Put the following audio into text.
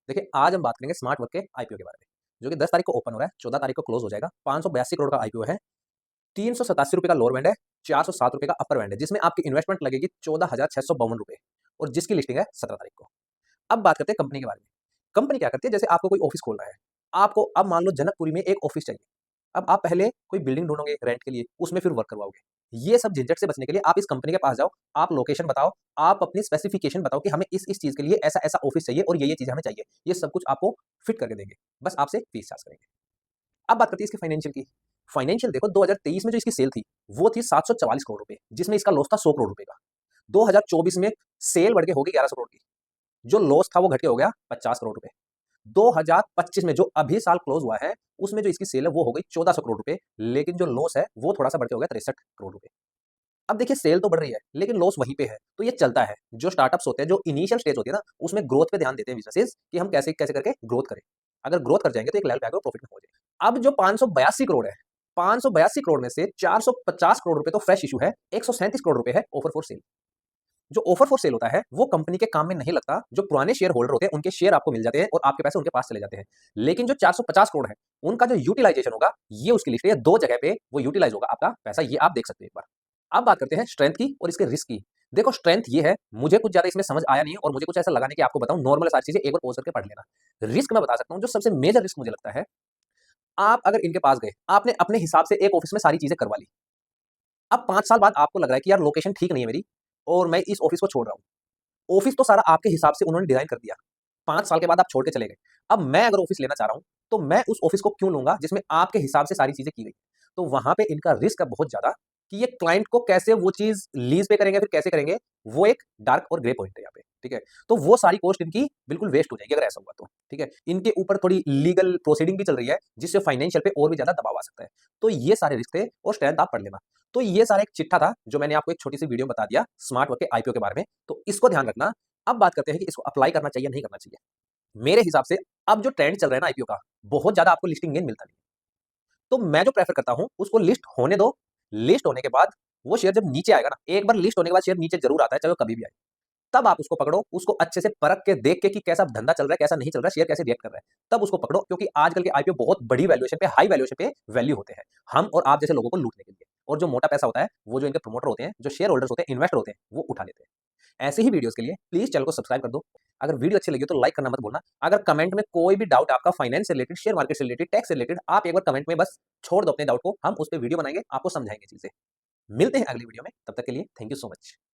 देखिए, आज हम बात करेंगे स्मार्ट वर्क के आईपीओ के बारे में, जो कि 10 तारीख को ओपन हो रहा है, 14 तारीख को क्लोज हो जाएगा। 582 करोड़ का आईपीओ है, ₹387 का लोअर बैंड है, ₹407 का अपर बैंड है, जिसमें आपकी इन्वेस्टमेंट लगेगी ₹14,652 और जिसकी लिस्टिंग है 17 तारीख को। अब बात करते हैं कंपनी के बारे में। कंपनी क्या करती है, जैसे आपको कोई ऑफिस खोलना है, आपको अब मान लो जनकपुरी में एक ऑफिस चाहिए। अब आप पहले कोई बिल्डिंग ढूंढोगे रेंट के लिए, उसमें फिर वर्क करवाओगे। ये सब झंझट से बचने के लिए आप इस कंपनी के पास जाओ, आप लोकेशन बताओ, आप अपनी स्पेसिफिकेशन बताओ कि हमें इस चीज के लिए ऐसा ऐसा ऑफिस चाहिए और ये चीजें हमें चाहिए। ये सब कुछ आपको फिट करके देंगे, बस आपसे फीस चार्ज करेंगे। अब बात करते हैं इसके फाइनेंशियल की। फाइनेंशियल देखो, 2023 में जो इसकी सेल थी वो थी 744 करोड़ रुपए, जिसमें इसका लॉस था 100 करोड़ रुपए का। 2024 में सेल बढ़ के हो गई 1100 करोड़ की, जो लॉस था वो घट के हो गया 50 करोड़ रुपए। 2025 में जो अभी साल क्लोज हुआ है, उसमें जो इसकी सेल है वो हो गई 1400 करोड़ रुपए, लेकिन जो लॉस है वो थोड़ा सा बढ़ के हो गया 63 करोड़ रुपए। अब देखिए, सेल तो बढ़ रही है लेकिन लॉस वहीं पे है, तो ये चलता है। जो स्टार्टअप्स होते हैं, जो इनिशियल स्टेज होती है ना, उसमें ग्रोथ पे ध्यान देते हैं बिजनेसेस कि हम कैसे कैसे करके ग्रोथ करें। अगर ग्रोथ कर जाएंगे तो एक लेवल पे आके प्रॉफिट में हो जाएगा। अब जो 582 करोड़ है, 582 करोड़ में से 450 करोड़ रुपए तो फ्रेश इशू है, 137 करोड़ रुपए है ऑफर फॉर सेल। जो ऑफर फॉर सेल होता है वो कंपनी के काम में नहीं लगता। जो पुराने शेयर होल्डर होते हैं उनके शेयर आपको मिल जाते हैं और आपके पैसे उनके पास चले जाते हैं। लेकिन जो 450 करोड़ है, उनका जो यूटिलाइजेशन होगा, ये उसकी लिस्ट है, दो जगह पे वो यूटिलाइज होगा आपका पैसा, ये आप देख सकते हैं एक बार। अब बात करते हैं स्ट्रेंथ की और इसके रिस्क की। देखो, स्ट्रेंथ ये है, मुझे कुछ ज्यादा इसमें समझ आया नहीं है और मुझे कुछ ऐसा लगा नहीं कि आपको बताऊं। नॉर्मल सारी चीजें एक बार पॉज करके पढ़ लेना। रिस्क मैं बता सकता हूं, जो सबसे मेजर रिस्क मुझे लगता है, आप अगर इनके पास गए, आपने अपने हिसाब से एक ऑफिस में सारी चीजें करवा ली। अब 5 साल बाद आपको लग रहा है कि यार लोकेशन ठीक नहीं है मेरी और मैं इस ऑफिस को छोड़ रहा हूं। ऑफिस तो सारा आपके हिसाब से उन्होंने डिजाइन कर दिया, 5 साल के बाद आप छोड़ के चले गए। अब मैं अगर ऑफिस लेना चाह रहा हूं, तो मैं उस ऑफिस को क्यों लूंगा जिसमें आपके हिसाब से सारी चीजें की गई। तो वहां पे इनका रिस्क है बहुत ज्यादा कि ये क्लाइंट को कैसे वो चीज लीज पे करेंगे, फिर कैसे करेंगे, वो एक डार्क और ग्रे पॉइंट है यहाँ पे। ठीक है, तो वो सारी कॉस्ट इनकी बिल्कुल वेस्ट हो जाएगी अगर ऐसा हुआ तो। ठीक है, इनके ऊपर थोड़ी लीगल प्रोसीडिंग भी चल रही है, जिससे फाइनेंशियल पे और भी ज्यादा दबाव आ सकता है। तो ये सारे रिस्क थे और स्ट्रेंथ आप पढ़ लेना। तो ये सारा एक चिट्ठा था जो मैंने आपको एक छोटी सी वीडियो में बता दिया स्मार्ट वर्क के आईपीओ के बारे में, तो इसको ध्यान रखना। अब बात करते हैं कि इसको अप्लाई करना चाहिए नहीं करना चाहिए। मेरे हिसाब से अब जो ट्रेंड चल रहा है ना आईपीओ का, बहुत ज्यादा आपको लिस्टिंग गेन मिलता नहीं। तो मैं जो प्रेफर करता हूं, उसको लिस्ट होने दो। लिस्ट होने के बाद वो शेयर जब नीचे आएगा ना, एक बार लिस्ट होने के बाद शेयर नीचे जरूर आता है, चाहे वो कभी भी आए, तब आप उसको पकड़ो, उसको अच्छे से परख के देख के कि कैसा धंधा चल रहा है, कैसा नहीं चल रहा है, शेयर कैसे रिएक्ट कर रहा है, तब उसको पकड़ो। क्योंकि आजकल के आईपीओ बहुत बड़ी वैल्यूएशन पे, हाई वैल्यूएशन पे वैल्यू होते हैं, हम और आप जैसे लोगों को लूटने के लिए। और जो मोटा पैसा होता है, वो जो इनके प्रमोटर होते हैं, जो शेयर होल्डर्स होते हैं, इन्वेस्टर होते हैं, वो उठा लेते हैं। ऐसे ही वीडियोस के लिए प्लीज चैनल को सब्सक्राइब कर दो। अगर वीडियो अच्छी लगी हो तो लाइक करना मत भूलना। अगर कमेंट में कोई भी डाउट आपका फाइनेंस से रिलेटेड, शेयर मार्केट से रिलेटेड, टैक्स से रिलेटेड, आप एक बार कमेंट में बस छोड़ दो अपने डाउट को, हम उस पर वीडियो बनाएंगे, आपको समझाएंगे चीजें। मिलते हैं अगली वीडियो में, तब तक के लिए थैंक यू सो मच।